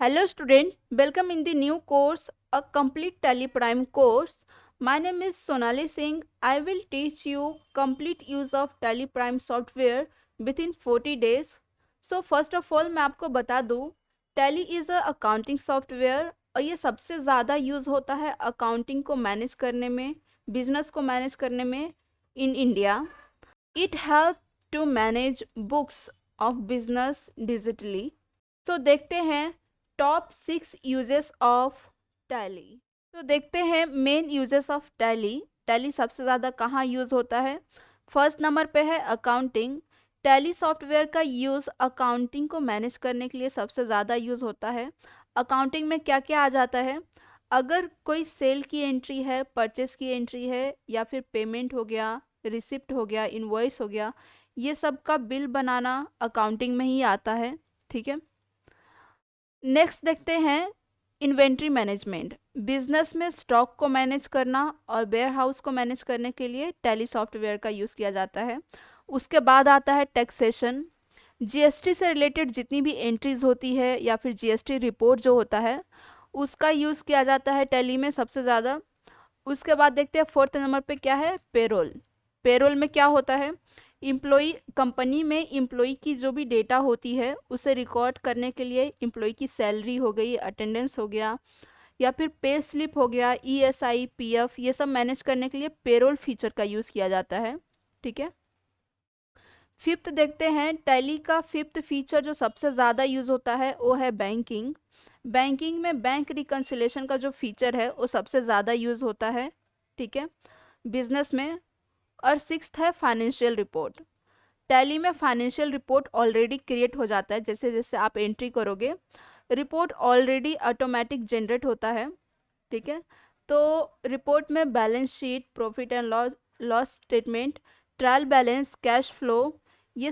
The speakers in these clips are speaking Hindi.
Hello student, welcome in the new course, a complete Tally Prime course. My name is Sonali Singh. I will teach you complete use of Tally Prime software within 40 days. So first of all मैं आपको बता दूँ Tally is a accounting software और ये सबसे ज़्यादा यूज़ होता है अकाउंटिंग को मैनेज करने में, बिजनेस को मैनेज करने में in India. It helps to manage books of business digitally. तो देखते हैं टॉप 6 यूजेस ऑफ टैली. तो देखते हैं main uses of tally. Tally सबसे ज़्यादा कहाँ यूज़ होता है? फर्स्ट नंबर पे है अकाउंटिंग. टैली सॉफ्टवेयर का यूज़ अकाउंटिंग को मैनेज करने के लिए सबसे ज़्यादा यूज़ होता है. अकाउंटिंग में क्या क्या आ जाता है? अगर कोई सेल की एंट्री है, परचेस की एंट्री है, या फिर पेमेंट हो गया, रिसिप्ट हो गया, इनवॉइस हो गया, ये सब का बिल बनाना अकाउंटिंग में ही आता है. ठीक है. नेक्स्ट देखते हैं इन्वेंट्री मैनेजमेंट. बिजनेस में स्टॉक को मैनेज करना और वेयर हाउस को मैनेज करने के लिए टैली सॉफ्टवेयर का यूज़ किया जाता है. उसके बाद आता है टैक्सेशन. जीएसटी से रिलेटेड जितनी भी एंट्रीज होती है या फिर जीएसटी रिपोर्ट जो होता है उसका यूज़ किया जाता है टैली में सबसे ज़्यादा. उसके बाद देखते हैं फोर्थ नंबर पे क्या है, पेरोल. पेरोल में क्या होता है? इम्प्लॉई, कंपनी में इम्प्लॉई की जो भी डेटा होती है उसे रिकॉर्ड करने के लिए इम्प्लॉई की सैलरी हो गई, अटेंडेंस हो गया, या फिर पे स्लिप हो गया, ईएसआई, पीएफ, ये सब मैनेज करने के लिए पेरोल फीचर का यूज़ किया जाता है. ठीक है. फिफ्थ देखते हैं, टैली का फिफ्थ फीचर जो सबसे ज़्यादा यूज़ होता है वो है बैंकिंग. बैंकिंग में बैंक रिकन्सिलेशन का जो फीचर है वो सबसे ज़्यादा यूज़ होता है. ठीक है, बिजनेस में. और सिक्स्थ है फाइनेंशियल रिपोर्ट. टैली में फाइनेंशियल रिपोर्ट ऑलरेडी क्रिएट हो जाता है. जैसे जैसे आप एंट्री करोगे रिपोर्ट ऑलरेडी ऑटोमेटिक जनरेट होता है. ठीक है. तो रिपोर्ट में balance sheet, profit and loss loss statement, trial balance, cash flow, ये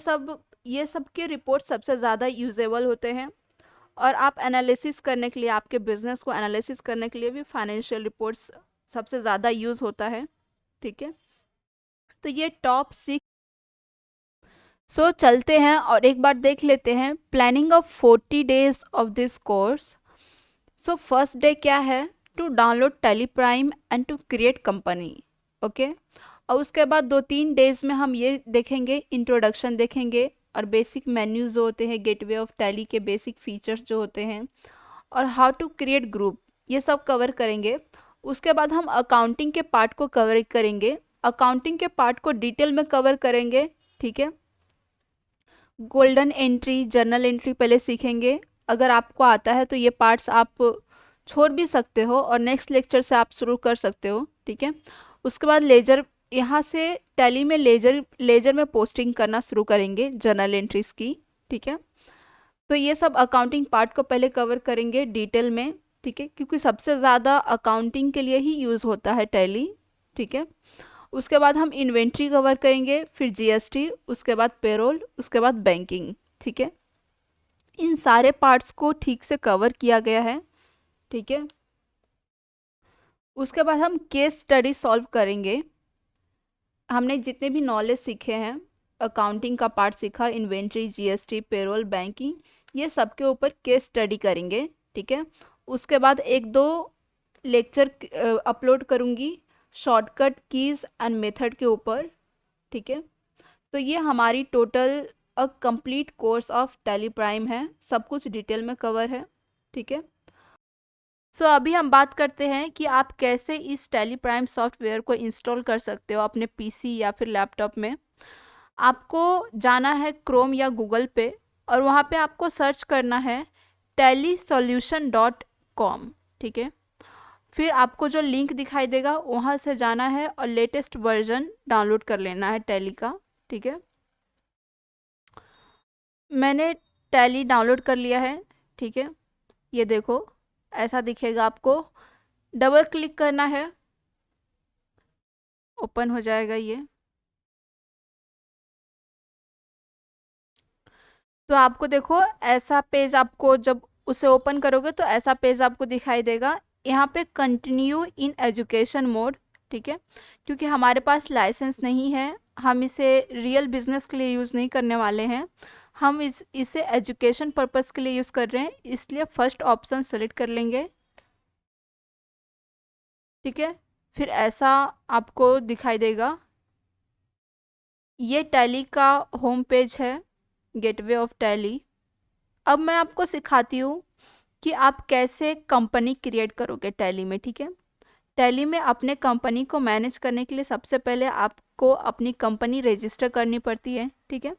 सब के रिपोर्ट सबसे ज़्यादा यूजेबल होते हैं. और आप एनालिसिस करने के लिए, आपके बिजनेस को एनालिसिस करने के लिए भी फाइनेंशियल रिपोर्ट्स सबसे ज़्यादा यूज़ होता है. ठीक है. तो ये टॉप 6. सो चलते हैं और एक बार देख लेते हैं planning of 40 days of this course. So first day क्या है? To download Tally prime and to create company. Okay. और उसके बाद 2-3 डेज में हम ये देखेंगे, इंट्रोडक्शन देखेंगे और बेसिक मेन्यूज जो होते हैं, गेटवे ऑफ टैली के बेसिक फीचर्स जो होते हैं, और हाउ टू क्रिएट ग्रुप, ये सब कवर करेंगे. उसके बाद हम अकाउंटिंग के पार्ट को कवर करेंगे. अकाउंटिंग के पार्ट को डिटेल में कवर करेंगे. ठीक है. गोल्डन एंट्री, जर्नल एंट्री पहले सीखेंगे. अगर आपको आता है तो ये पार्ट्स आप छोड़ भी सकते हो और नेक्स्ट लेक्चर से आप शुरू कर सकते हो. ठीक है. उसके बाद लेजर, यहाँ से टैली में लेजर लेजर में पोस्टिंग करना शुरू करेंगे जर्नल एंट्रीज की. ठीक है. तो ये सब अकाउंटिंग पार्ट को पहले कवर करेंगे डिटेल में. ठीक है, क्योंकि सबसे ज़्यादा अकाउंटिंग के लिए ही यूज़ होता है टैली. ठीक है. उसके बाद हम इन्वेंट्री कवर करेंगे, फिर जीएसटी, उसके बाद पेरोल, उसके बाद बैंकिंग. ठीक है. इन सारे पार्ट्स को ठीक से कवर किया गया है. ठीक है. उसके बाद हम केस स्टडी सॉल्व करेंगे. हमने जितने भी नॉलेज सीखे हैं, अकाउंटिंग का पार्ट सीखा, इन्वेंट्री, जीएसटी, पेरोल, बैंकिंग, ये सब के ऊपर केस स्टडी करेंगे. ठीक है. उसके बाद 1-2 लेक्चर अपलोड करूँगी शॉर्टकट कीज़ एंड मेथड के ऊपर. ठीक है. तो ये हमारी total a complete course of tally prime है. सब कुछ डिटेल में कवर है. ठीक है. सो अभी हम बात करते हैं कि आप कैसे इस टैली प्राइम सॉफ्टवेयर को इंस्टॉल कर सकते हो अपने पीसी या फिर लैपटॉप में. आपको जाना है क्रोम या गूगल पे और वहाँ पे आपको सर्च करना है tellysolution.com. ठीक है. फिर आपको जो लिंक दिखाई देगा वहाँ से जाना है और लेटेस्ट वर्जन डाउनलोड कर लेना है टैली का. ठीक है. मैंने टैली डाउनलोड कर लिया है. ठीक है. ये देखो, ऐसा दिखेगा आपको. डबल क्लिक करना है, ओपन हो जाएगा ये. तो आपको देखो ऐसा पेज, आपको जब उसे ओपन करोगे तो ऐसा पेज आपको दिखाई देगा. यहाँ पे कंटिन्यू इन एजुकेशन मोड. ठीक है. क्योंकि हमारे पास लाइसेंस नहीं है, हम इसे रियल बिजनेस के लिए यूज़ नहीं करने वाले हैं, हम इसे एजुकेशन पर्पस के लिए यूज़ कर रहे हैं, इसलिए फर्स्ट ऑप्शन सेलेक्ट कर लेंगे। ठीक है, फिर ऐसा आपको दिखाई देगा। ये टैली का होम पेज है, गेटवे ऑफ टैली। अब मैं आपको सिखाती हूँ कि आप कैसे कंपनी क्रिएट करोगे टैली में। ठीक है, टैली में अपने कंपनी को मैनेज करने के लिए सबसे पहले आपको अपनी कंपनी रजिस्टर करनी पड़ती है। ठीक है,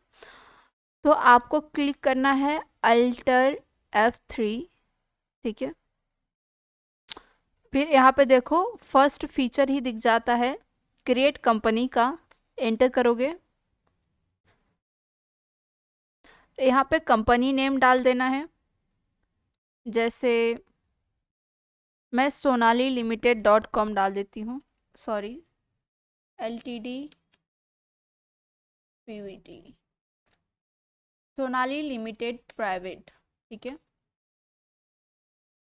तो आपको क्लिक करना है अल्टर F3। ठीक है, फिर यहाँ पे देखो फर्स्ट फीचर ही दिख जाता है क्रिएट कंपनी का, एंटर करोगे। यहाँ पे कंपनी नेम डाल देना है, जैसे मैं सोनाली लिमिटेड .com डाल देती हूँ, sorry LTD PVT, Sonali limited private. ठीक है,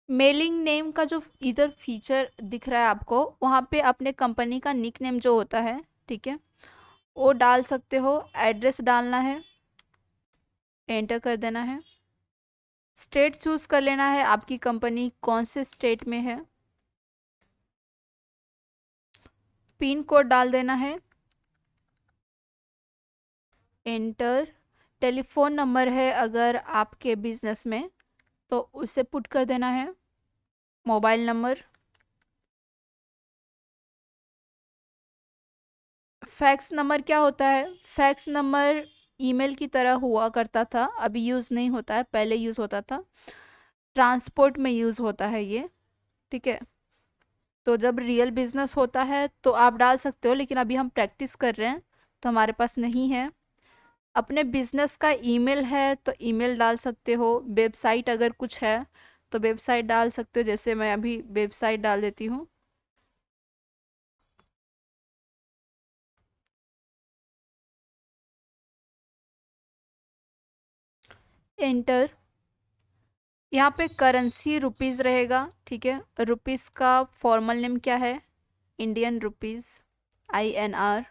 मेलिंग नेम का जो इधर फीचर दिख रहा है आपको, वहाँ पे अपने कंपनी का निक नेम जो होता है, ठीक है, वो डाल सकते हो। एड्रेस डालना है, एंटर कर देना है। स्टेट चूज़ कर लेना है, आपकी कंपनी कौन से स्टेट में है। पिन कोड डाल देना है, एंटर। टेलीफोन नंबर है अगर आपके बिजनेस में, तो उसे पुट कर देना है। मोबाइल नंबर, फैक्स नंबर क्या होता है? फैक्स नंबर ईमेल की तरह हुआ करता था, अभी यूज़ नहीं होता है, पहले यूज़ होता था। ट्रांसपोर्ट में यूज़ होता है ये। ठीक है, तो जब रियल बिजनेस होता है तो आप डाल सकते हो, लेकिन अभी हम प्रैक्टिस कर रहे हैं तो हमारे पास नहीं है। अपने बिजनेस का ईमेल है तो ईमेल डाल सकते हो। वेबसाइट अगर कुछ है तो वेबसाइट डाल सकते हो, जैसे मैं अभी वेबसाइट डाल देती हूँ। एंटर। यहाँ पे करेंसी रुपीज़ रहेगा। ठीक है, रुपीज़ का फॉर्मल नेम क्या है? Indian rupees, INR।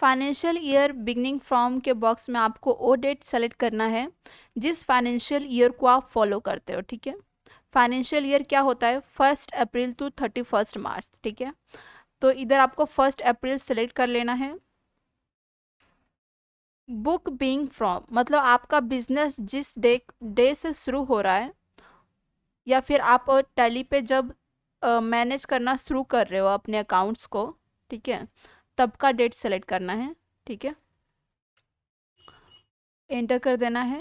Financial year beginning from के बॉक्स में आपको वो डेट सेलेक्ट करना है जिस फाइनेंशियल ईयर को आप फॉलो करते हो। ठीक है, फाइनेंशियल ईयर क्या होता है? 1 अप्रैल टू 31 मार्च। ठीक है, तो इधर आपको 1 अप्रैल सेलेक्ट कर लेना है। बुक बीइंग फ्रॉम मतलब आपका बिजनेस जिस डे से शुरू हो रहा है, या फिर आप टैली पे जब मैनेज करना शुरू कर रहे हो अपने अकाउंट्स को, ठीक है, तब का डेट सेलेक्ट करना है। ठीक है, एंटर कर देना है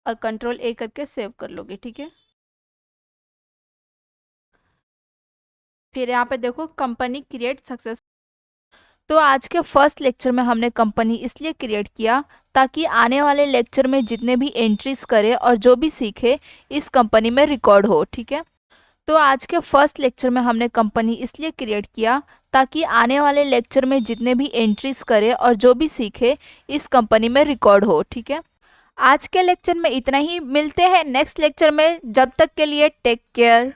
और Ctrl A करके सेव कर लोगे। ठीक है, फिर यहाँ पे देखो कंपनी क्रिएट सक्सेस। तो आज के फर्स्ट लेक्चर में हमने कंपनी इसलिए क्रिएट किया ताकि आने वाले लेक्चर में जितने भी एंट्रीज करे और जो भी सीखे इस कंपनी में रिकॉर्ड हो। ठीक है, तो आज के फर्स्ट लेक्चर में हमने कंपनी इसलिए क्रिएट किया ताकि आने वाले लेक्चर में जितने भी एंट्रीज करे और जो भी सीखे इस कंपनी में रिकॉर्ड हो। ठीक है, आज के लेक्चर में इतना ही, मिलते हैं नेक्स्ट लेक्चर में। जब तक के लिए टेक केयर।